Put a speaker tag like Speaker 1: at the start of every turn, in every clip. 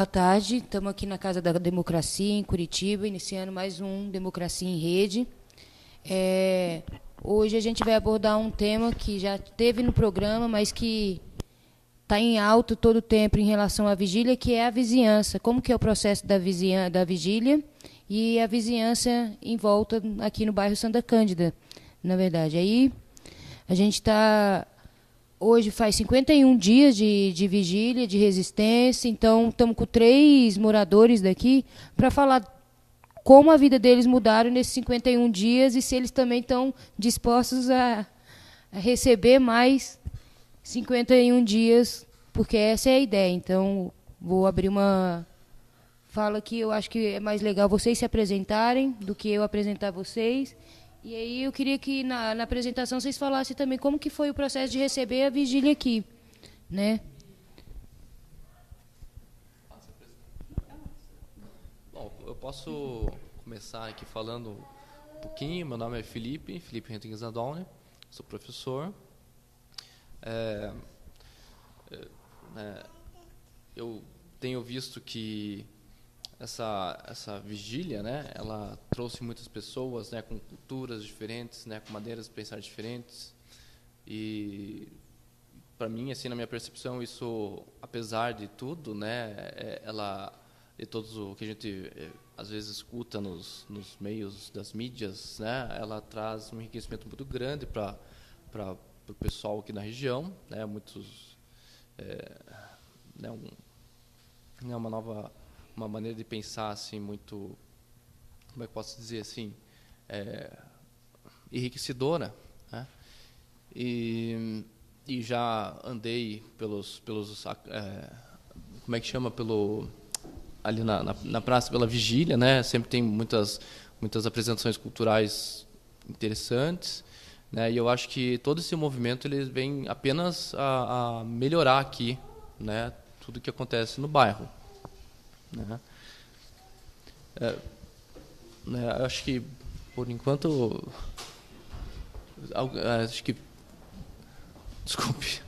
Speaker 1: Boa tarde, estamos aqui na Casa da Democracia, em Curitiba, iniciando mais um Democracia em Rede. Hoje a gente vai abordar um tema que já teve no programa, mas que está em alta todo o tempo em relação à vigília, que é a vizinhança. Como que é o processo da vigília e a vizinhança em volta aqui no bairro Santa Cândida, na verdade. Aí a gente está... Hoje faz 51 dias de vigília, de resistência, então estamos com 3 moradores daqui para falar como a vida deles mudaram nesses 51 dias e se eles também estão dispostos a receber mais 51 dias, porque essa é a ideia. Então, vou abrir uma fala que eu acho que é mais legal vocês se apresentarem do que eu apresentar vocês. E aí eu queria que na apresentação vocês falassem também como que foi o processo de receber a vigília aqui, né?
Speaker 2: Bom, eu posso começar aqui falando um pouquinho. Meu nome é Felipe Henriques Adolne, sou professor. Eu tenho visto que essa vigília, né, ela trouxe muitas pessoas, né, com culturas diferentes, né, com maneiras de pensar diferentes. E para mim, assim, na minha percepção, isso, apesar de tudo, né, de todos o que a gente às vezes escuta nos meios das mídias, né, ela traz um enriquecimento muito grande para o pessoal aqui na região, né, uma maneira de pensar assim muito, como é que posso dizer assim, enriquecedora, né? E já andei pelos como é que chama, ali na praça pela vigília, né? Sempre tem muitas apresentações culturais interessantes, né? E eu acho que todo esse movimento ele vem apenas a melhorar aqui, né? Tudo que acontece no bairro. Né? Acho que por enquanto desculpe,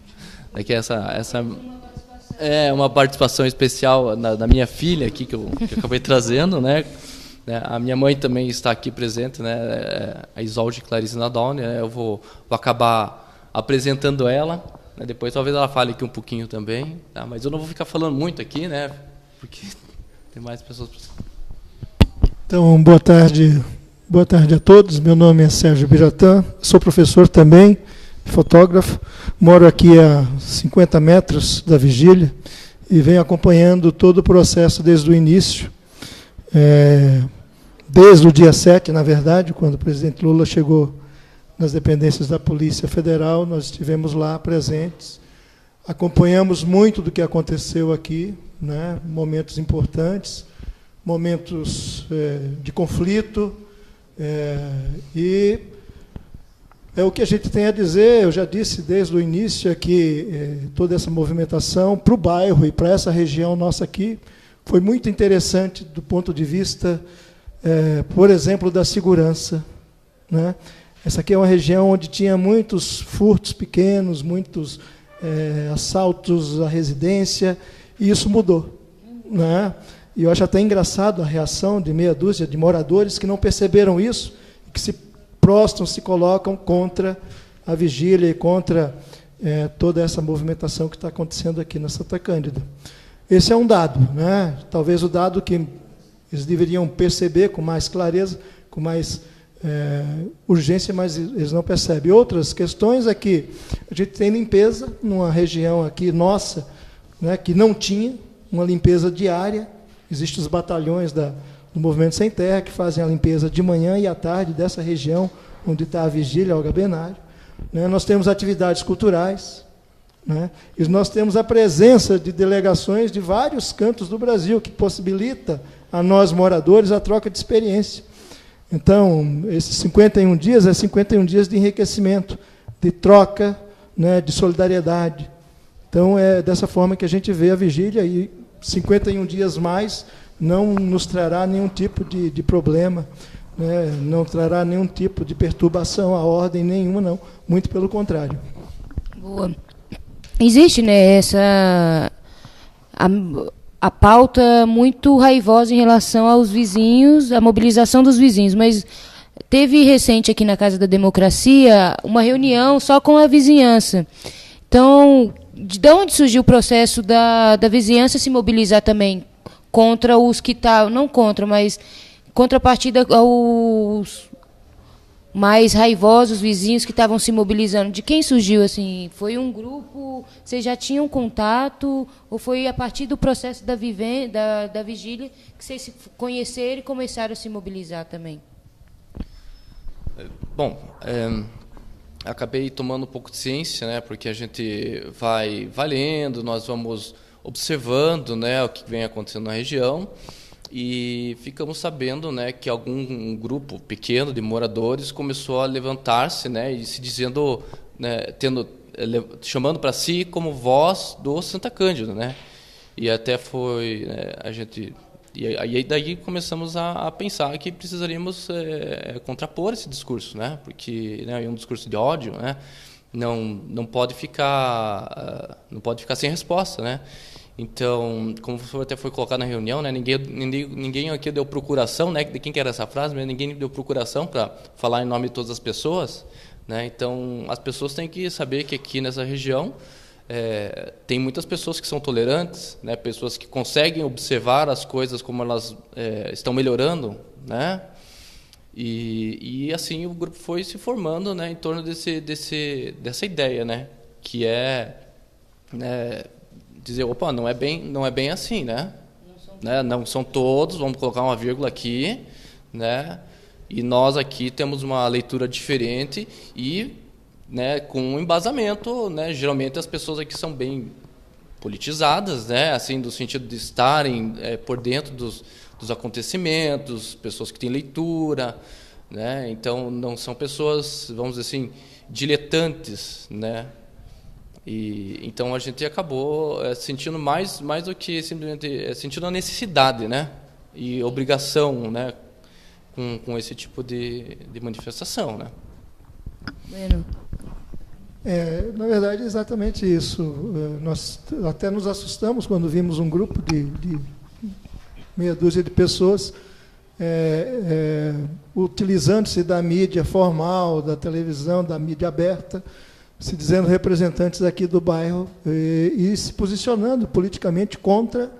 Speaker 2: é que essa é uma participação especial da minha filha aqui que eu acabei trazendo, né? A minha mãe também está aqui presente, né? A Isolde Clarice Nadal, né? Eu vou acabar apresentando ela, né? Depois talvez ela fale aqui um pouquinho também, tá? Mas eu não vou ficar falando muito aqui, né? Porque tem mais pessoas.
Speaker 3: Então, boa tarde a todos. Meu nome é Sérgio Biratã, sou professor também, fotógrafo, moro aqui a 50 metros da vigília e venho acompanhando todo o processo desde o início, desde o dia 7, na verdade, quando o presidente Lula chegou nas dependências da Polícia Federal, nós estivemos lá presentes, acompanhamos muito do que aconteceu aqui, né, momentos importantes, momentos de conflito, e o que a gente tem a dizer, eu já disse desde o início aqui, toda essa movimentação para o bairro e para essa região nossa aqui, foi muito interessante do ponto de vista, por exemplo, da segurança, né? Essa aqui é uma região onde tinha muitos furtos pequenos, muitos assaltos à residência, e isso mudou, né? E eu acho até engraçado a reação de meia dúzia de moradores que não perceberam isso, que se prostam, se colocam contra a vigília e contra toda essa movimentação que está acontecendo aqui na Santa Cândida. Esse é um dado, né? Talvez o dado que eles deveriam perceber com mais clareza, com mais urgência, mas eles não percebem. Outras questões é que a gente tem limpeza numa região aqui nossa, né, que não tinha uma limpeza diária. Existem os batalhões do Movimento Sem Terra que fazem a limpeza de manhã e à tarde dessa região onde está a vigília, Olga Benário, né? Nós temos atividades culturais, né? E nós temos a presença de delegações de vários cantos do Brasil que possibilita a nós, moradores, a troca de experiência. Então, esses 51 dias é 51 dias de enriquecimento, de troca, né, de solidariedade. Então, é dessa forma que a gente vê a vigília, e 51 dias mais não nos trará nenhum tipo de problema, né, não trará nenhum tipo de perturbação à ordem nenhuma, não. Muito pelo contrário.
Speaker 1: Boa. Existe, né, a pauta muito raivosa em relação aos vizinhos, a mobilização dos vizinhos, mas teve recente aqui na Casa da Democracia uma reunião só com a vizinhança. Então, de onde surgiu o processo da vizinhança se mobilizar também contra os que estavam, não contra, mas contrapartida aos mais raivosos vizinhos que estavam se mobilizando? De quem surgiu? Assim, foi um grupo? Vocês já tinham contato? Ou foi a partir do processo da vigília que vocês se conheceram e começaram a se mobilizar também?
Speaker 2: Bom, acabei tomando um pouco de ciência, né, porque a gente vai lendo, nós vamos observando, né, o que vem acontecendo na região, e ficamos sabendo, né, que algum grupo pequeno de moradores começou a levantar-se, né, e se dizendo, né, chamando para si como voz do Santa Cândida, né, e até foi, né, a gente, e aí daí começamos a pensar que precisaríamos contrapor esse discurso, né, porque, né, é um discurso de ódio, né, não pode ficar sem resposta, né. Então, como até foi colocado na reunião, né, ninguém aqui deu procuração, né, de quem que era essa frase, mas ninguém deu procuração para falar em nome de todas as pessoas, né. Então, as pessoas têm que saber que aqui nessa região tem muitas pessoas que são tolerantes, né, pessoas que conseguem observar as coisas como elas estão melhorando, né. E assim o grupo foi se formando, né, em torno dessa ideia, né, que dizer, opa, não é bem assim, né? Não são todos, vamos colocar uma vírgula aqui, né? E nós aqui temos uma leitura diferente e, né, com um embasamento, né? Geralmente as pessoas aqui são bem politizadas, né? Assim, do sentido de estarem por dentro dos acontecimentos, pessoas que têm leitura, né? Então não são pessoas, vamos dizer assim, diletantes, né? E então a gente acabou sentindo mais do que simplesmente sentindo a necessidade, né, e obrigação, né, com esse tipo de manifestação, né.
Speaker 3: Bueno. Na verdade, é exatamente isso. Nós até nos assustamos quando vimos um grupo de meia dúzia de pessoas utilizando-se da mídia formal, da televisão, da mídia aberta, se dizendo representantes aqui do bairro e se posicionando politicamente contra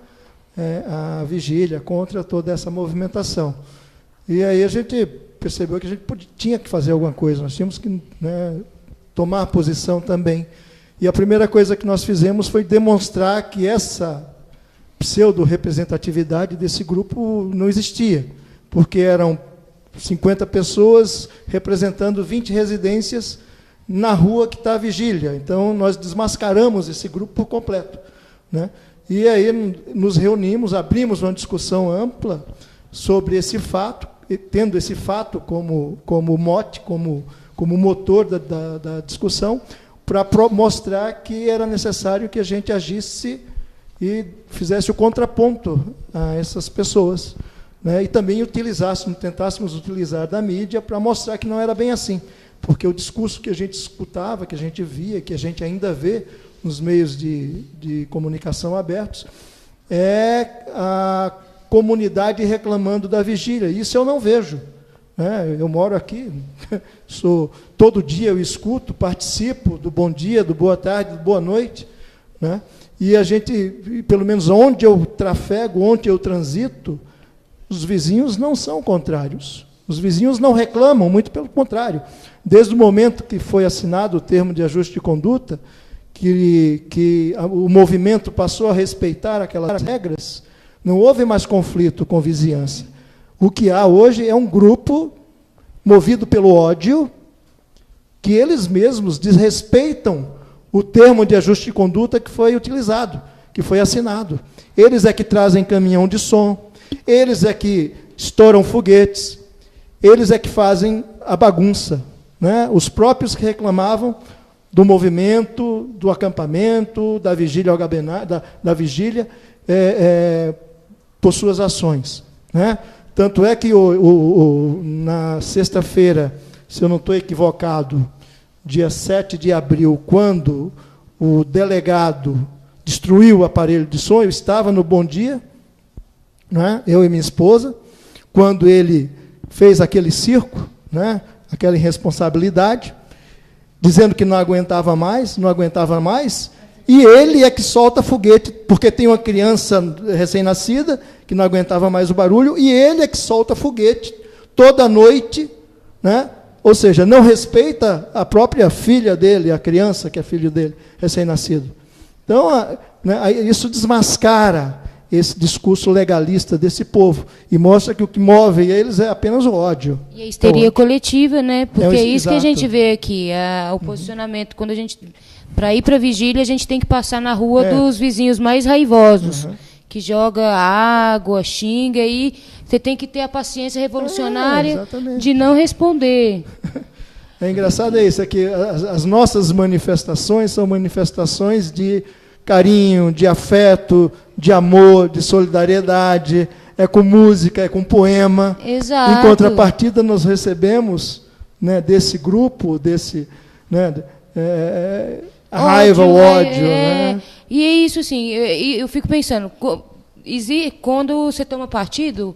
Speaker 3: a vigília, contra toda essa movimentação. E aí a gente percebeu que a gente tinha que fazer alguma coisa, nós tínhamos que, né, tomar posição também. E a primeira coisa que nós fizemos foi demonstrar que essa pseudo-representatividade desse grupo não existia, porque eram 50 pessoas representando 20 residências na rua que está a vigília. Então, nós desmascaramos esse grupo por completo, né? E aí nos reunimos, abrimos uma discussão ampla sobre esse fato, tendo esse fato como mote, como motor da discussão, para mostrar que era necessário que a gente agisse e fizesse o contraponto a essas pessoas, né? E também tentássemos utilizar da mídia para mostrar que não era bem assim, porque o discurso que a gente escutava, que a gente via, que a gente ainda vê nos meios de comunicação abertos, é a comunidade reclamando da vigília. Isso eu não vejo, né? Eu moro aqui, todo dia eu escuto, participo do bom dia, do boa tarde, do boa noite, né? E a gente, pelo menos onde eu trafego, onde eu transito, os vizinhos não são contrários. Os vizinhos não reclamam, muito pelo contrário. Desde o momento que foi assinado o termo de ajuste de conduta, que o movimento passou a respeitar aquelas regras, não houve mais conflito com vizinhança. O que há hoje é um grupo movido pelo ódio, que eles mesmos desrespeitam o termo de ajuste de conduta que foi utilizado, que foi assinado. Eles é que trazem caminhão de som, eles é que estouram foguetes, eles é que fazem a bagunça, né? Os próprios que reclamavam do movimento, do acampamento, da vigília, da vigília por suas ações, né? Tanto é que na sexta-feira, se eu não estou equivocado, dia 7 de abril, quando o delegado destruiu o aparelho de som. Eu estava no Bom Dia, né, eu e minha esposa, quando ele fez aquele circo, né, aquela irresponsabilidade, dizendo que não aguentava mais, e ele é que solta foguete, porque tem uma criança recém-nascida que não aguentava mais o barulho, e ele é que solta foguete toda noite, né? Ou seja, não respeita a própria filha dele, a criança que é filho dele, recém-nascido. Então, né, isso desmascara esse discurso legalista desse povo e mostra que o que move eles é apenas o ódio.
Speaker 1: E a histeria coletiva, né? Porque é isso
Speaker 3: exato.
Speaker 1: Que a gente vê aqui, o posicionamento. Quando a gente, para ir para a vigília, a gente tem que passar na rua dos vizinhos mais raivosos, que joga água, xinga, e você tem que ter a paciência revolucionária de não responder.
Speaker 3: É engraçado isso, é que as nossas manifestações são manifestações de carinho, de afeto, de amor, de solidariedade, é com música, é com poema.
Speaker 1: Exato.
Speaker 3: Em contrapartida, nós recebemos, né, desse grupo, desse, né, a raiva, o ódio. Né?
Speaker 1: E é isso, assim, eu fico pensando, quando você toma partido,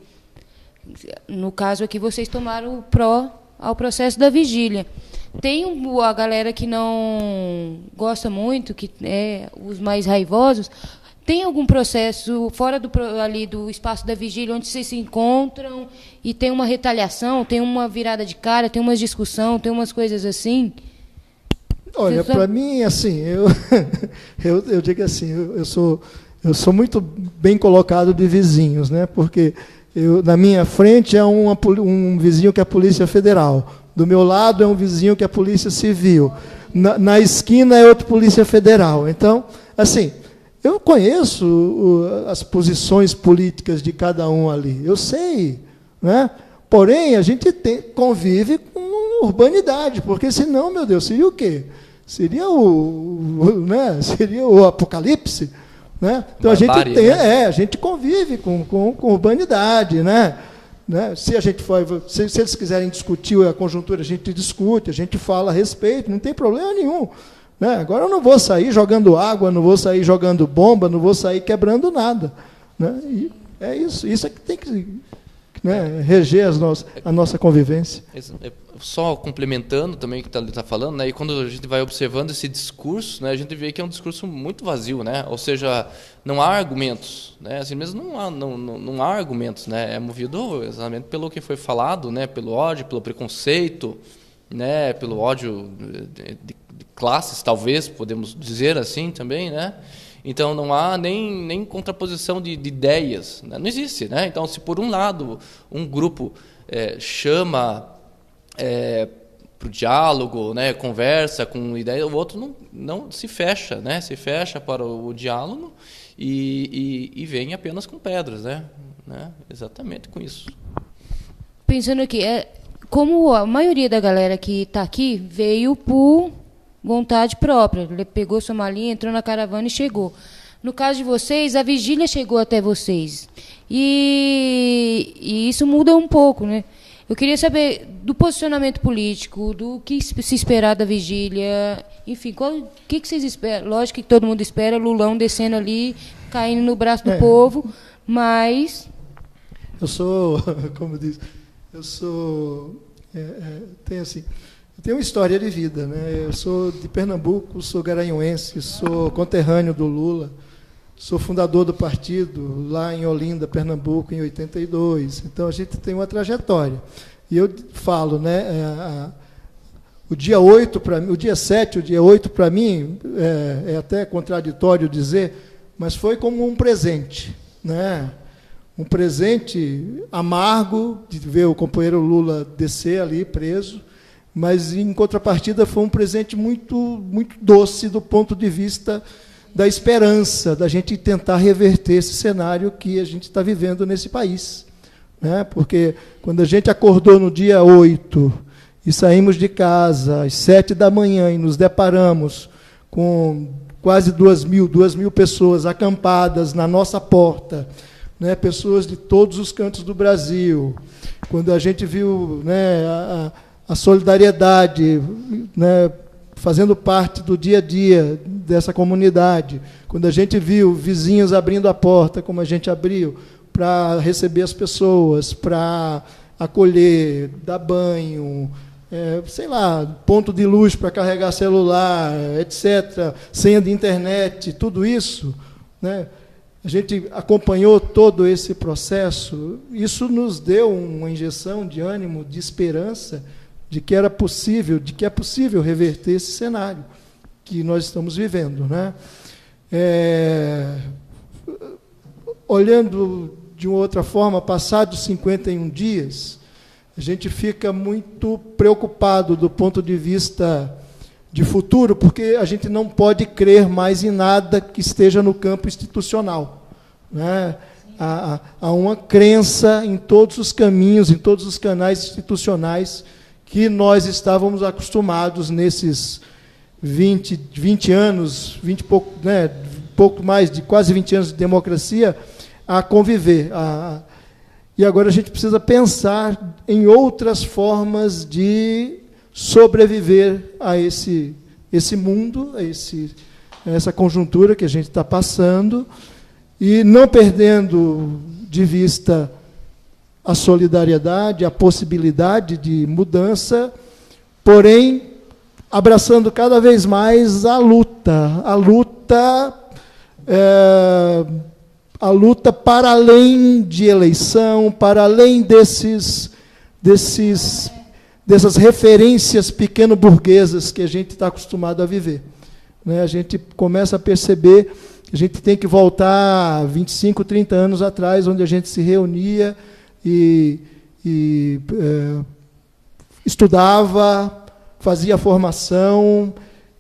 Speaker 1: no caso aqui, vocês tomaram ao processo da vigília. Tem a galera que não gosta muito, que é os mais raivosos. Tem algum processo fora ali do espaço da vigília onde vocês se encontram e tem uma retaliação, tem uma virada de cara, tem uma discussão, tem umas coisas assim?
Speaker 3: Olha, para mim, assim, eu digo assim, eu sou muito bem colocado de vizinhos, né? Porque na minha frente é um vizinho que é a Polícia Federal. Do meu lado é um vizinho que é a Polícia Civil. Na esquina é outro Polícia Federal. Então, assim, eu conheço as posições políticas de cada um ali. Eu sei, né? Porém, a gente convive com urbanidade, porque senão, meu Deus, seria o quê? Seria seria o apocalipse, né? Então a gente convive com urbanidade, né? Se eles quiserem discutir a conjuntura, a gente discute, a gente fala a respeito, não tem problema nenhum. Né? Agora eu não vou sair jogando água, não vou sair jogando bomba, não vou sair quebrando nada. Né? E é isso é que tem que, né, reger a nossa convivência.
Speaker 2: Só complementando também o que ele está falando, né, e quando a gente vai observando esse discurso, né, a gente vê que é um discurso muito vazio, né, ou seja, não há argumentos, né, assim mesmo não há argumentos, né, é movido exatamente pelo que foi falado, né, pelo ódio, pelo preconceito, né, pelo ódio de classes, talvez, podemos dizer assim também, né. Então, não há nem contraposição de ideias, né? Não existe. Né? Então, se por um lado um grupo chama para o diálogo, né, conversa com ideia, o outro não se fecha, né? Se fecha para o diálogo e vem apenas com pedras. Né? Exatamente com isso.
Speaker 1: Pensando aqui, como a maioria da galera que está aqui veio por vontade própria. Ele pegou sua malinha, entrou na caravana e chegou. No caso de vocês, a vigília chegou até vocês. E isso muda um pouco, né? Eu queria saber do posicionamento político, do que se esperar da vigília, enfim, o que vocês esperam? Lógico que todo mundo espera Lulão descendo ali, caindo no braço do povo, mas...
Speaker 3: Eu sou, como diz, tenho assim... Eu tenho uma história de vida, né? Eu sou de Pernambuco, sou garanhuense, sou conterrâneo do Lula, sou fundador do partido lá em Olinda, Pernambuco, em 82. Então, a gente tem uma trajetória. E eu falo, né, o dia 8 para mim, o dia 7, o dia 8 para mim, é até contraditório dizer, mas foi como um presente, né? Um presente amargo de ver o companheiro Lula descer ali preso, mas, em contrapartida, foi um presente muito, muito doce do ponto de vista da esperança, da gente tentar reverter esse cenário que a gente está vivendo nesse país. Né? Porque, quando a gente acordou no dia 8 e saímos de casa às 7 da manhã e nos deparamos com quase 2 mil pessoas acampadas na nossa porta, né? Pessoas de todos os cantos do Brasil, quando a gente viu, né, a solidariedade, né, fazendo parte do dia a dia dessa comunidade, quando a gente viu vizinhos abrindo a porta, como a gente abriu, para receber as pessoas, para acolher, dar banho, sei lá, ponto de luz para carregar celular, etc., senha de internet, tudo isso, né? A gente acompanhou todo esse processo, isso nos deu uma injeção de ânimo, de esperança, de que era possível, de que é possível reverter esse cenário que nós estamos vivendo, né? Olhando de uma outra forma, passados 51 dias, a gente fica muito preocupado do ponto de vista de futuro, porque a gente não pode crer mais em nada que esteja no campo institucional, né? Há uma crença em todos os caminhos, em todos os canais institucionais que nós estávamos acostumados nesses 20 anos, 20 e pouco, né, pouco mais de quase 20 anos de democracia, a conviver. E agora a gente precisa pensar em outras formas de sobreviver a esse mundo, a essa conjuntura que a gente está passando, e não perdendo de vista a solidariedade, a possibilidade de mudança, porém, abraçando cada vez mais a luta para além de eleição, para além dessas referências pequeno-burguesas que a gente está acostumado a viver, né? A gente começa a perceber que a gente tem que voltar 25, 30 anos atrás, onde a gente se reunia e estudava, fazia formação,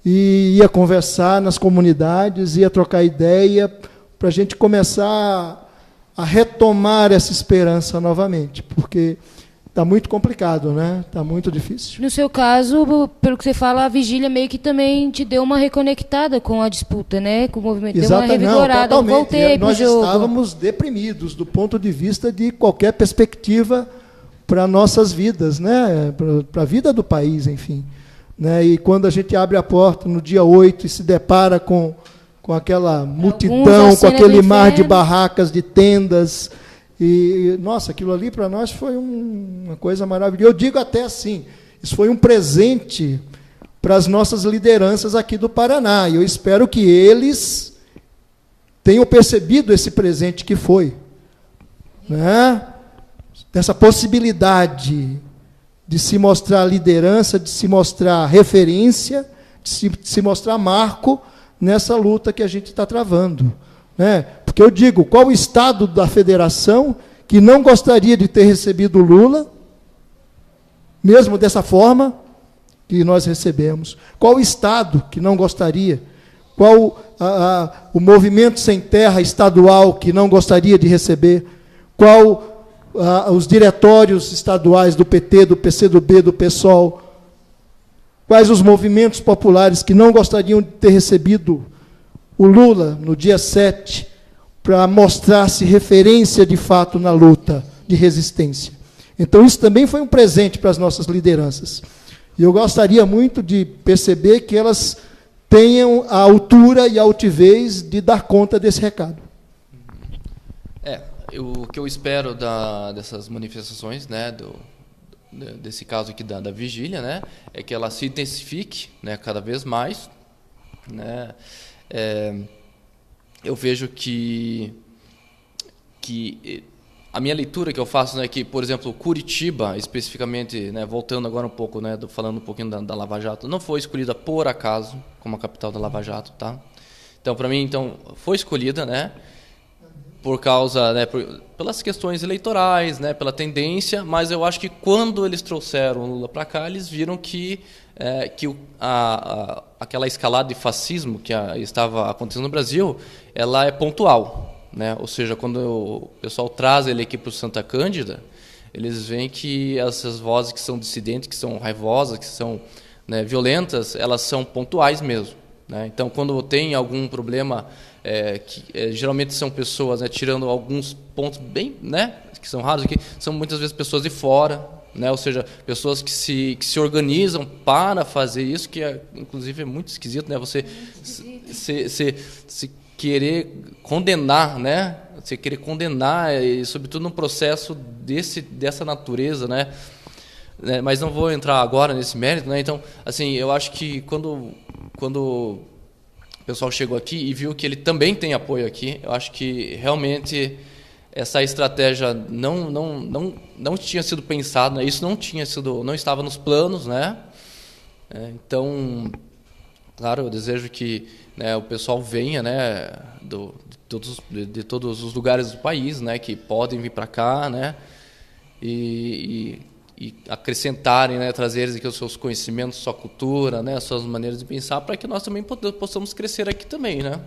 Speaker 3: e ia conversar nas comunidades, ia trocar ideia, para a gente começar a retomar essa esperança novamente, porque está muito complicado, né? Está muito difícil.
Speaker 1: No seu caso, pelo que você fala, a vigília meio que também te deu uma reconectada com a disputa, né? Com o movimento, deu uma revigorada.
Speaker 3: Não, totalmente.
Speaker 1: Voltei
Speaker 3: Nós
Speaker 1: pro jogo.
Speaker 3: estávamos deprimidos do ponto de vista de qualquer perspectiva para nossas vidas, né? Para a vida do país, enfim, né? E quando a gente abre a porta no dia 8 e se depara com aquela multidão, com aquele mar de barracas, de tendas, e, nossa, aquilo ali para nós foi uma coisa maravilhosa. Eu digo até assim, isso foi um presente para as nossas lideranças aqui do Paraná, e eu espero que eles tenham percebido esse presente que foi, né? Dessa possibilidade de se mostrar liderança, de se mostrar referência, de se mostrar marco nessa luta que a gente está travando, né? Porque eu digo, qual o estado da federação que não gostaria de ter recebido Lula, mesmo dessa forma que nós recebemos? Qual o estado que não gostaria? Qual o movimento sem terra estadual que não gostaria de receber? Qual os diretórios estaduais do PT, do PCdoB, do PSOL? Quais os movimentos populares que não gostariam de ter recebido o Lula no dia 7 para mostrar-se referência de fato na luta de resistência? Então, isso também foi um presente para as nossas lideranças. E eu gostaria muito de perceber que elas tenham a altura e a altivez de dar conta desse recado.
Speaker 2: O que eu espero dessas manifestações, né, desse caso aqui da vigília, né, é que ela se intensifique, né, cada vez mais, né. Eu vejo que a minha leitura que eu faço, né, que, por exemplo, Curitiba, especificamente, né, voltando agora um pouco, né, falando um pouquinho da Lava Jato, não foi escolhida por acaso como a capital da Lava Jato, tá? Então, para mim, foi escolhida, né, por causa, né, pelas questões eleitorais, né, pela tendência, mas eu acho que quando eles trouxeram o Lula para cá, eles viram que aquela escalada de fascismo que estava acontecendo no Brasil, ela é pontual, né? Ou seja, quando o pessoal traz ele aqui para o Santa Cândida, eles veem que essas vozes que são dissidentes, que são raivosas, que são, né, violentas, elas são pontuais mesmo, né? Então, quando tem algum problema, geralmente são pessoas, né, tirando alguns pontos bem, né, que são raros aqui, são muitas vezes pessoas de fora, né? Ou seja, pessoas que se organizam para fazer isso, que inclusive é muito esquisito, né? Você se querer condenar, né? Você querer condenar, e sobretudo num processo dessa natureza, né? Mas não vou entrar agora nesse mérito, né? Então, assim, eu acho que quando o pessoal chegou aqui e viu que ele também tem apoio aqui, eu acho que realmente essa estratégia não tinha sido pensada, né? Isso não estava nos planos, né? Então, claro, eu desejo que, né, o pessoal venha, né, de todos os lugares do país, né, que podem vir para cá, né, e acrescentarem, né, trazerem aqui os seus conhecimentos, sua cultura, né, as suas maneiras de pensar, para que nós também possamos crescer aqui também, né?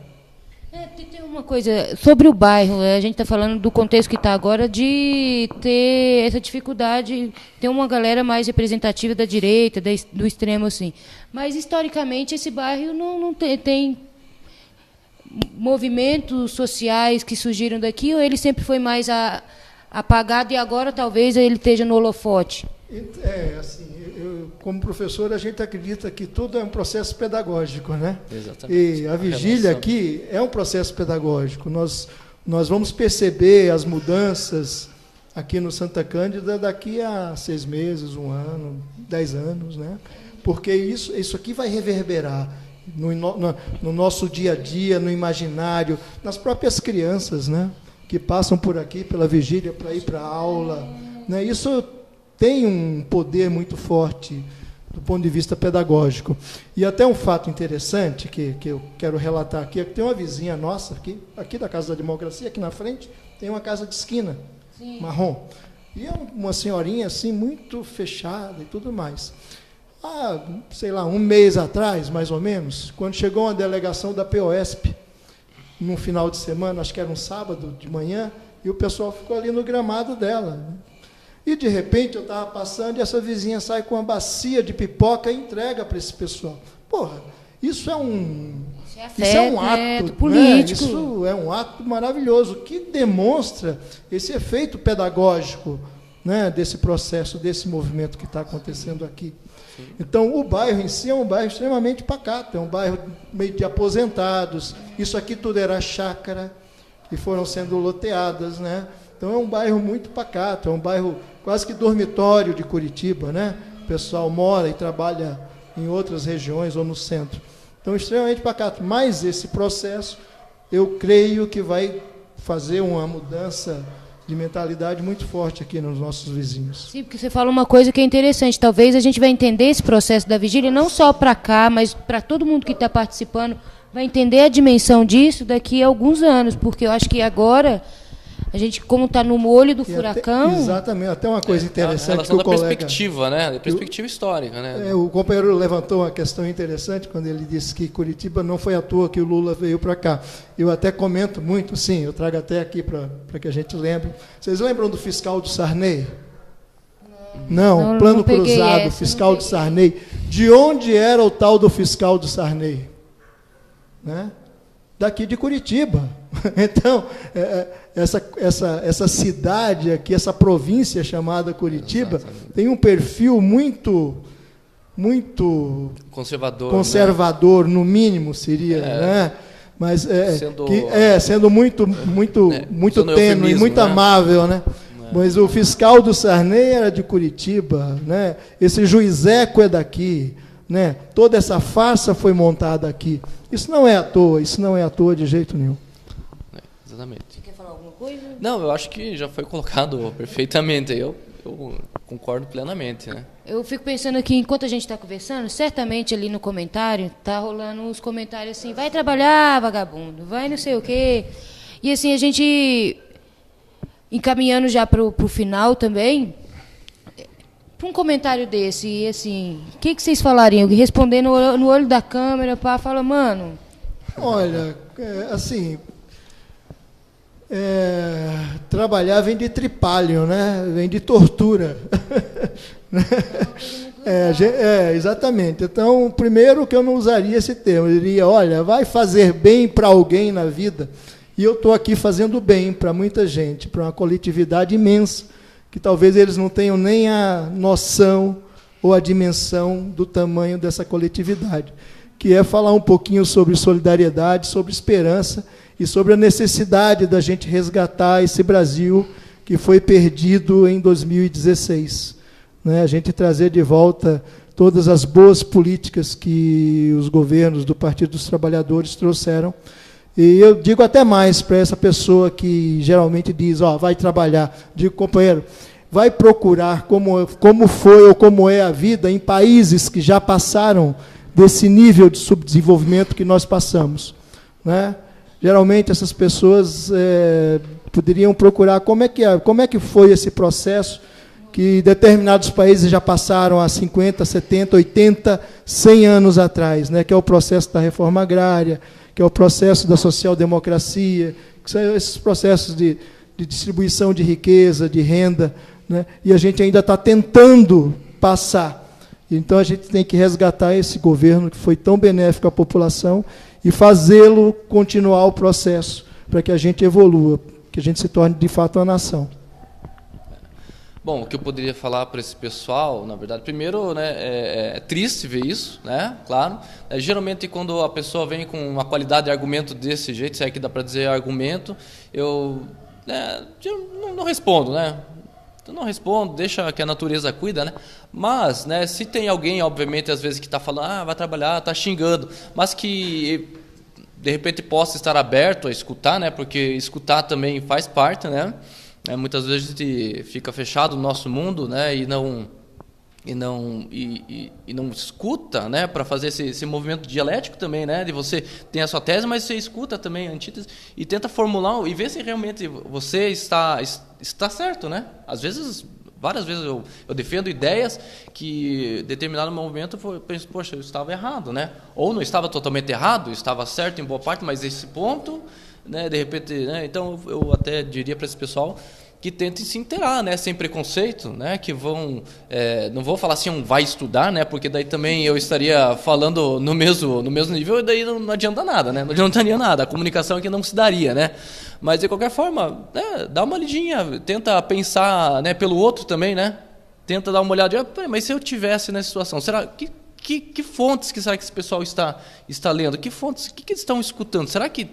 Speaker 1: Tem uma coisa sobre o bairro, a gente está falando do contexto que está agora, de ter essa dificuldade, ter uma galera mais representativa da direita, do extremo, assim. Mas, historicamente, esse bairro não tem movimentos sociais que surgiram daqui, ou ele sempre foi mais apagado e agora talvez ele esteja no holofote?
Speaker 3: Assim, como professor, a gente acredita que tudo é um processo pedagógico, né?
Speaker 2: Exatamente.
Speaker 3: E a vigília aqui é um processo pedagógico. Nós vamos perceber as mudanças aqui no Santa Cândida daqui a 6 meses, 1 ano, 10 anos, né? Porque isso aqui vai reverberar no nosso dia a dia, no imaginário, nas próprias crianças, né? Que passam por aqui pela vigília para ir para a aula, né? Isso tem um poder muito forte do ponto de vista pedagógico. E até um fato interessante que eu quero relatar aqui, é que tem uma vizinha nossa, aqui da Casa da Democracia, aqui na frente, tem uma casa de esquina, sim, marrom. E é uma senhorinha assim, muito fechada e tudo mais. Sei lá, 1 mês atrás, mais ou menos, quando chegou uma delegação da POSP, num final de semana, acho que era um sábado de manhã, e o pessoal ficou ali no gramado dela, né? E, de repente, eu estava passando e essa vizinha sai com uma bacia de pipoca e entrega para esse pessoal. Porra, isso é um ato político. Né? Isso é um ato maravilhoso, que demonstra esse efeito pedagógico, né, desse processo, desse movimento que está acontecendo aqui. Sim. Então, o bairro em si é um bairro extremamente pacato, é um bairro meio de aposentados. Isso aqui tudo era chácara, que foram sendo loteadas, né? Então, é um bairro muito pacato, é um bairro quase que dormitório de Curitiba, né? O pessoal mora e trabalha em outras regiões ou no centro. Então, extremamente pacato. Mas esse processo, eu creio que vai fazer uma mudança de mentalidade muito forte aqui nos nossos vizinhos.
Speaker 1: Sim, porque você fala uma coisa que é interessante. Talvez a gente vai entender esse processo da vigília, não só para cá, mas para todo mundo que está participando, vai entender a dimensão disso daqui a alguns anos, porque eu acho que agora a gente, como está no olho do furacão...
Speaker 3: Exatamente, até uma coisa interessante que o colega...
Speaker 2: perspectiva, né? Da perspectiva histórica, né?
Speaker 3: O companheiro levantou uma questão interessante quando ele disse que Curitiba não foi à toa que o Lula veio para cá. Eu até comento muito, sim, eu trago até aqui para que a gente lembre. Vocês lembram do fiscal do Sarney? Não, Plano Cruzado, fiscal do Sarney. De onde era o tal do fiscal do Sarney? Né? Daqui de Curitiba. Então, essa cidade aqui, essa província chamada Curitiba, exatamente, tem um perfil muito conservador, né? No mínimo seria, né? Mas sendo muito tênue, muito, né, amável, né? Mas o fiscal do Sarney era de Curitiba, né? Esse Juizeco é daqui, né? Toda essa farsa foi montada aqui. Isso não é à toa de jeito nenhum.
Speaker 2: Exatamente.
Speaker 1: Você quer falar alguma coisa?
Speaker 2: Não, eu acho que já foi colocado perfeitamente. Eu concordo plenamente, né?
Speaker 1: Eu fico pensando aqui, enquanto a gente está conversando, certamente ali no comentário, está rolando uns comentários assim, vai trabalhar, vagabundo, vai não sei o quê. E assim, a gente, encaminhando já para o final também, para um comentário desse, e assim, o que vocês falariam? Respondendo no olho da câmera, fala, mano...
Speaker 3: Olha, assim... trabalhar vem de tripalho, né? Vem de tortura. Exatamente. Então, primeiro que eu não usaria esse termo, eu diria, olha, vai fazer bem para alguém na vida, e eu estou aqui fazendo bem para muita gente, para uma coletividade imensa que talvez eles não tenham nem a noção ou a dimensão do tamanho dessa coletividade, que é falar um pouquinho sobre solidariedade, sobre esperança e sobre a necessidade da gente resgatar esse Brasil que foi perdido em 2016. Né? A gente trazer de volta todas as boas políticas que os governos do Partido dos Trabalhadores trouxeram. E eu digo até mais para essa pessoa que geralmente diz, vai trabalhar. Digo, companheiro, vai procurar como foi ou como é a vida em países que já passaram desse nível de subdesenvolvimento que nós passamos. Né? Geralmente, essas pessoas poderiam procurar como é que foi esse processo que determinados países já passaram há 50, 70, 80, 100 anos atrás, né? Que é o processo da reforma agrária, que é o processo da social-democracia, que são esses processos de distribuição de riqueza, de renda, né? E a gente ainda está tentando passar. Então, a gente tem que resgatar esse governo que foi tão benéfico à população e fazê-lo continuar o processo para que a gente evolua, que a gente se torne, de fato, uma nação.
Speaker 2: Bom, o que eu poderia falar para esse pessoal, na verdade, primeiro, né, é triste ver isso, né, claro. Geralmente, quando a pessoa vem com uma qualidade de argumento desse jeito, se é que dá para dizer argumento, eu não respondo, né. Eu não respondo, deixa que a natureza cuida, né. Mas, né, se tem alguém, obviamente, às vezes que está falando, vai trabalhar, está xingando, mas que de repente possa estar aberto a escutar, né, porque escutar também faz parte, né. Muitas vezes a gente fica fechado no nosso mundo, né, e não escuta, né, para fazer esse movimento dialético também, né, de você tem a sua tese, mas você escuta também a antítese e tenta formular e ver se realmente você está certo, né. Às vezes, várias vezes eu defendo ideias que em determinado momento eu penso, poxa, eu estava errado, né, ou não estava totalmente errado, estava certo em boa parte, mas esse ponto, né, de repente, né, então eu até diria para esse pessoal que tentem se inteirar, né, sem preconceito, né, que vão, não vou falar assim, vai estudar, né, porque daí também eu estaria falando no mesmo nível e daí não adianta nada, né, não adiantaria nada, a comunicação aqui não se daria, né, mas de qualquer forma, dá uma lidinha, tenta pensar, né, pelo outro também, né, tenta dar uma olhada, mas se eu tivesse nessa situação, será que fontes que será que esse pessoal está lendo, que fontes, que eles estão escutando, será que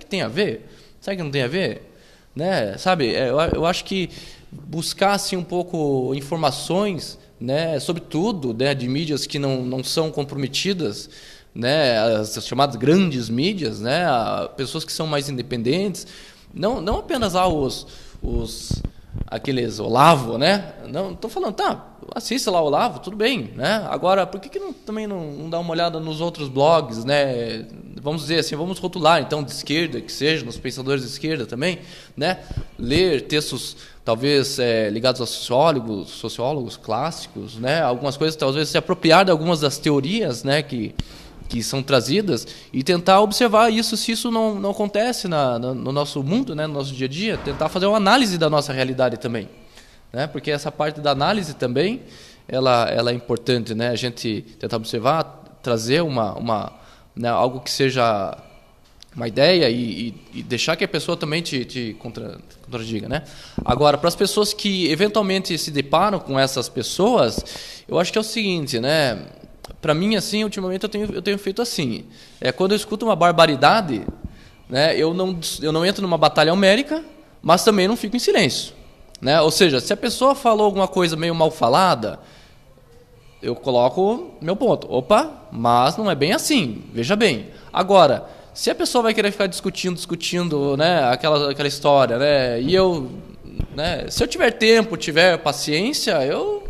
Speaker 2: tem a ver? Será que não tem a ver? Né? Sabe, eu acho que buscar assim, um pouco informações, né, sobre tudo, né, de mídias que não são comprometidas, né, as chamadas grandes mídias, né, pessoas que são mais independentes, não apenas aqueles Olavo, né? Não estou falando, assista lá o Olavo, tudo bem, né? Agora, por que também não dá uma olhada nos outros blogs, né? Vamos dizer assim, vamos rotular, então, de esquerda, que seja, nos pensadores de esquerda também, né? Ler textos, talvez, ligados a sociólogos clássicos, né? Algumas coisas, talvez, se apropriar de algumas das teorias, né? Que são trazidas e tentar observar isso, se isso não acontece no nosso mundo, né, no nosso dia a dia, tentar fazer uma análise da nossa realidade também, né, porque essa parte da análise também, ela é importante, né, a gente tentar observar, trazer né, algo que seja uma ideia e deixar que a pessoa também te contradiga, né. Agora, para as pessoas que eventualmente se deparam com essas pessoas, eu acho que é o seguinte, né, para mim, assim, ultimamente eu tenho feito assim. Quando eu escuto uma barbaridade, né, eu não entro numa batalha homérica, mas também não fico em silêncio, né? Ou seja, se a pessoa falou alguma coisa meio mal falada, eu coloco meu ponto. Opa, mas não é bem assim, veja bem. Agora, se a pessoa vai querer ficar discutindo, né, aquela história, né, e né, se eu tiver tempo, tiver paciência, eu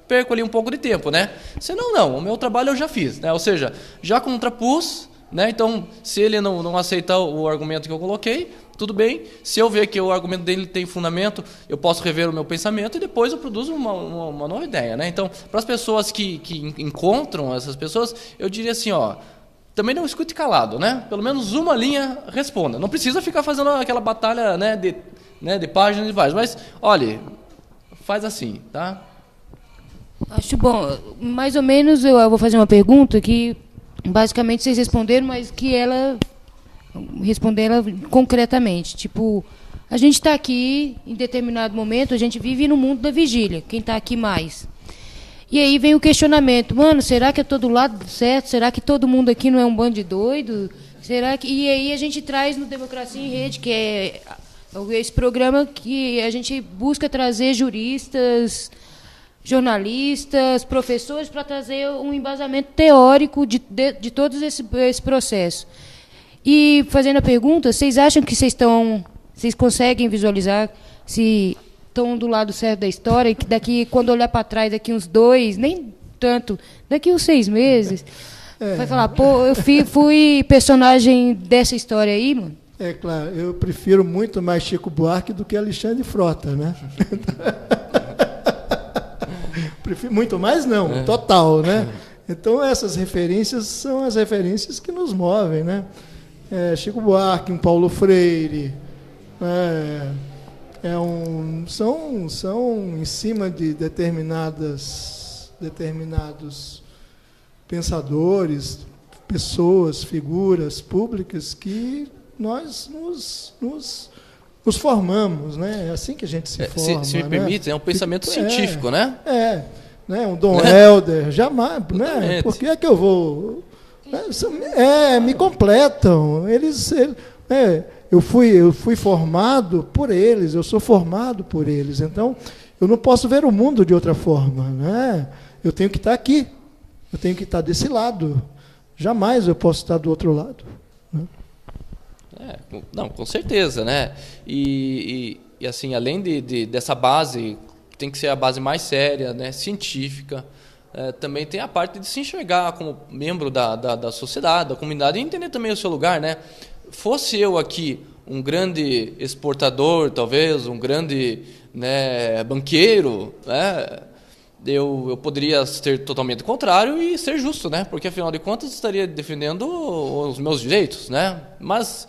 Speaker 2: perco ali um pouco de tempo, né? Senão, não. O meu trabalho eu já fiz, né? Ou seja, já contrapus, né? Então, se ele não aceitar o argumento que eu coloquei, tudo bem. Se eu ver que o argumento dele tem fundamento, eu posso rever o meu pensamento e depois eu produzo uma nova ideia, né? Então, para as pessoas que encontram essas pessoas, eu diria assim, também não escute calado, né? Pelo menos uma linha responda. Não precisa ficar fazendo aquela batalha, né, de páginas e páginas, mas, olha, faz assim, tá?
Speaker 1: Acho bom. Mais ou menos eu vou fazer uma pergunta que basicamente vocês responderam, mas que responder ela concretamente. Tipo, A gente está aqui, em determinado momento, a gente vive no mundo da vigília, quem está aqui mais. E aí vem o questionamento, mano, será que é todo lado certo? Será que todo mundo aqui não é um bando de doido? Será que... E aí a gente traz no Democracia em Rede, que é esse programa que a gente busca trazer juristas, jornalistas, professores, para trazer um embasamento teórico de todo esse processo. E, fazendo a pergunta, vocês acham que vocês conseguem visualizar se estão do lado certo da história, e que daqui, quando olhar para trás, daqui uns 2, nem tanto, daqui uns 6 meses, vai falar, pô, eu fui personagem dessa história aí, mano?
Speaker 3: É claro, eu prefiro muito mais Chico Buarque do que Alexandre Frota, né? Prefiro muito mais não, total, né? Então essas referências são as referências que nos movem, né? Chico Buarque, um Paulo Freire, são em cima de determinados pensadores, pessoas, figuras públicas que nós nos formamos, né? É assim que a gente se forma.
Speaker 2: Se me permite, é um pensamento científico, né?
Speaker 3: Né? Um Dom Helder, jamais, né? Por que é que eu vou... me completam. Eu fui formado por eles, eu sou formado por eles. Então, eu não posso ver o mundo de outra forma, né? Eu tenho que estar aqui, eu tenho que estar desse lado. Jamais eu posso estar do outro lado. Né?
Speaker 2: Não, com certeza, né? E assim, além dessa base, tem que ser a base mais séria, né? Científica. Também tem a parte de se enxergar como membro da sociedade, da comunidade, e entender também o seu lugar, né? Fosse eu aqui um grande exportador, talvez, um grande, né, banqueiro, né, eu poderia ser totalmente contrário e ser justo, né? Porque, afinal de contas, estaria defendendo os meus direitos, né? Mas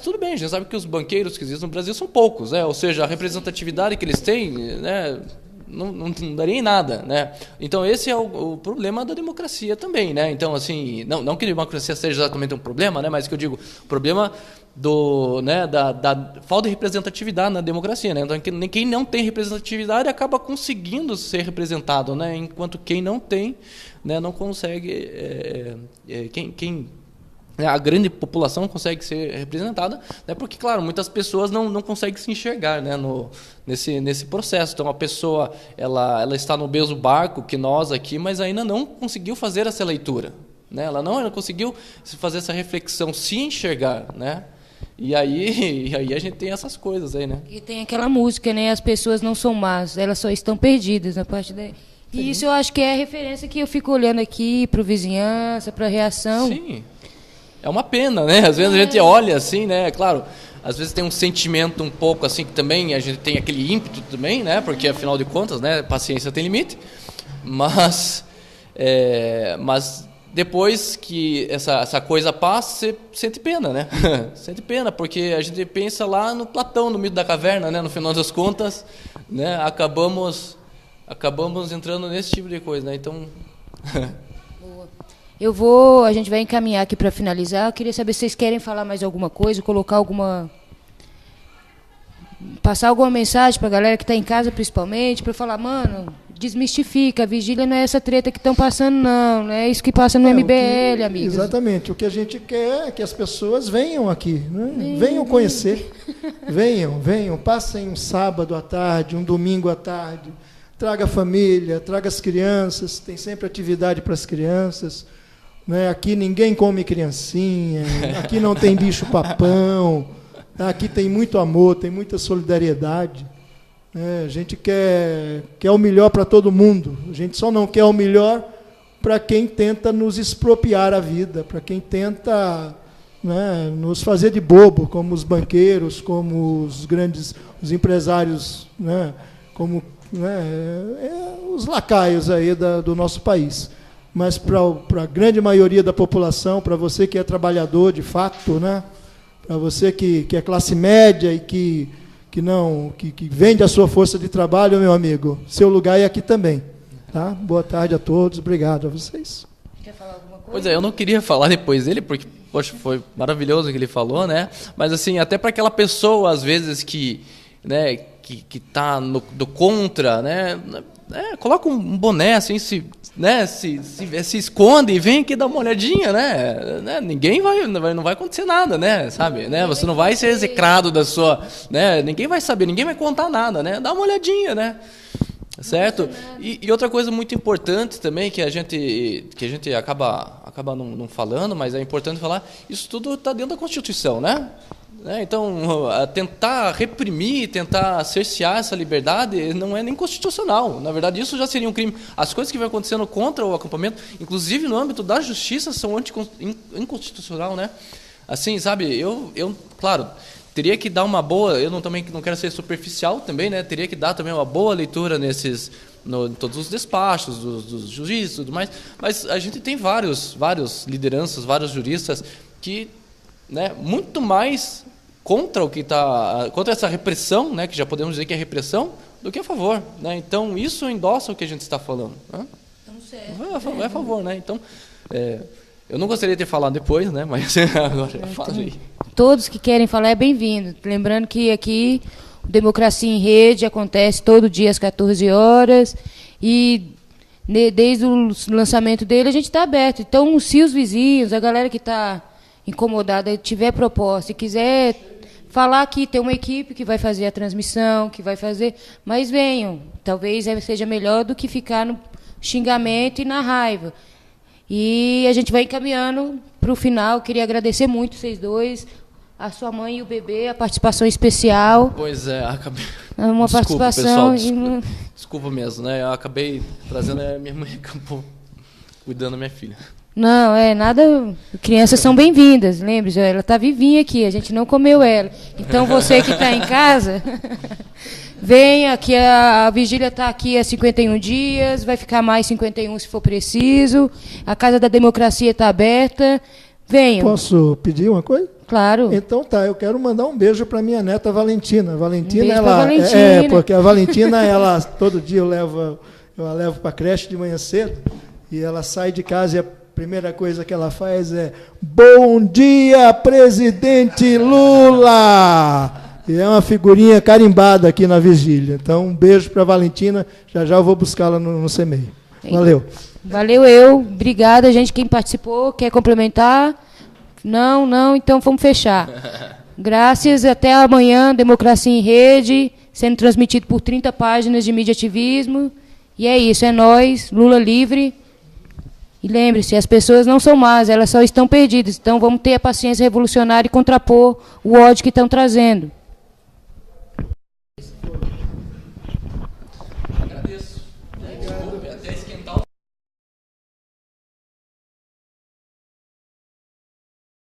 Speaker 2: tudo bem, a gente sabe que os banqueiros que existem no Brasil são poucos, né? Ou seja, a representatividade que eles têm, né, não daria em nada, né? Então esse é o problema da democracia também, né? Então, assim, não que a democracia seja exatamente um problema, né? Mas que eu digo, o problema da falta de representatividade na democracia, né? Então, quem não tem representatividade acaba conseguindo ser representado, né? Enquanto quem não tem, né, não consegue, a grande população consegue ser representada, né, porque, claro, muitas pessoas não conseguem se enxergar, né, nesse processo. Então, a pessoa ela está no mesmo barco que nós aqui, mas ainda não conseguiu fazer essa leitura, né? Ela não conseguiu fazer essa reflexão, se enxergar, né? E aí a gente tem essas coisas aí, né?
Speaker 1: E tem aquela música, né? As pessoas não são más, elas só estão perdidas na parte da... E isso eu acho que é a referência que eu fico olhando aqui para o vizinhança, para a reação.
Speaker 2: Sim. É uma pena, né? Às vezes a gente olha assim, né? Claro, às vezes tem um sentimento um pouco assim, que também a gente tem aquele ímpeto também, né? Porque, afinal de contas, né, paciência tem limite. Mas depois que essa coisa passa, você sente pena, né? Sente pena, porque a gente pensa lá no Platão, no mito da caverna, né? No final das contas, né? Acabamos entrando nesse tipo de coisa, né? Então...
Speaker 1: A gente vai encaminhar aqui para finalizar. Eu queria saber se vocês querem falar mais alguma coisa, passar alguma mensagem para a galera que está em casa, principalmente, para falar, mano, desmistifica, a vigília não é essa treta que estão passando, não é isso que passa no MBL, amigos.
Speaker 3: Exatamente, o que a gente quer é que as pessoas venham aqui, né? Venham conhecer, venham, passem um sábado à tarde, um domingo à tarde, traga a família, traga as crianças, tem sempre atividade para as crianças. Né? Aqui ninguém come criancinha, aqui não tem bicho-papão, aqui tem muito amor, tem muita solidariedade. Né? A gente quer o melhor para todo mundo, a gente só não quer o melhor para quem tenta nos expropriar a vida, para quem tenta, né, nos fazer de bobo, como os banqueiros, como os empresários, né, como, né, os lacaios aí do nosso país. Mas para a grande maioria da população, para você que é trabalhador de fato, né? Para você que é classe média e que vende a sua força de trabalho, meu amigo, seu lugar é aqui também. Tá? Boa tarde a todos, obrigado a vocês.
Speaker 1: Quer falar alguma coisa?
Speaker 2: Pois é, eu não queria falar depois dele, porque, poxa, foi maravilhoso o que ele falou, né? Mas, assim, até para aquela pessoa, às vezes, que, né, que tá do contra, né? Coloca um boné, assim, se esconde e vem aqui dar uma olhadinha, né? Ninguém não vai acontecer nada, né? Sabe? Né? Você não vai ser execrado da sua... Né? Ninguém vai saber, ninguém vai contar nada, né? Dá uma olhadinha, né? Certo? E outra coisa muito importante também, que a gente acaba não falando, mas é importante falar, isso tudo está dentro da Constituição, né? Então, tentar reprimir, tentar cercear essa liberdade não é nem constitucional. Na verdade, isso já seria um crime. As coisas que vão acontecendo contra o acampamento, inclusive no âmbito da justiça, são inconstitucional, né? Assim, sabe, eu claro, teria que dar uma boa... Eu também não quero ser superficial também, né? Teria que dar também uma boa leitura em todos os despachos dos juízes e tudo mais. Mas a gente tem vários lideranças, vários juristas que, né, muito mais contra essa repressão, né, que já podemos dizer que é repressão, do que a favor, né? Então isso endossa o que a gente está falando, né? É a favor, né? Então eu não gostaria de ter falado depois, né? Mas agora eu falei.
Speaker 1: Todos que querem falar é bem-vindo. Lembrando que aqui o Democracia em Rede acontece todo dia às 14 horas e desde o lançamento dele a gente está aberto. Então, se os vizinhos, a galera que está incomodada, tiver proposta e quiser falar que tem uma equipe que vai fazer a transmissão, que vai fazer, mas venham. Talvez seja melhor do que ficar no xingamento e na raiva. E a gente vai encaminhando para o final. Queria agradecer muito vocês dois, a sua mãe e o bebê, a participação especial.
Speaker 2: Pois é, acabei...
Speaker 1: Uma participação...
Speaker 2: Pessoal, desculpa mesmo, né? Eu acabei trazendo a minha mãe, acabou cuidando da minha filha.
Speaker 1: Não, nada... Crianças são bem-vindas, lembre-se, ela está vivinha aqui, a gente não comeu ela. Então, você que está em casa, venha, que a vigília está aqui há 51 dias, vai ficar mais 51 se for preciso, a Casa da Democracia está aberta, venham.
Speaker 3: Posso pedir uma coisa?
Speaker 1: Claro.
Speaker 3: Então tá, eu quero mandar um beijo para minha neta Valentina. Valentina,
Speaker 1: Valentina.
Speaker 3: Porque a Valentina, ela todo dia eu a levo para a creche de manhã cedo e ela sai de casa e a primeira coisa que ela faz é: bom dia, presidente Lula! E é uma figurinha carimbada aqui na vigília. Então, um beijo para a Valentina. Já eu vou buscá-la no CEMEI. Valeu.
Speaker 1: Valeu, obrigada, gente, quem participou, quer complementar? Não, então vamos fechar. Graças, até amanhã, Democracia em Rede, sendo transmitido por 30 páginas de mídia ativismo. E é isso, é nós, Lula livre. E lembre-se, as pessoas não são más, elas só estão perdidas. Então vamos ter a paciência revolucionária e contrapor o ódio que estão trazendo.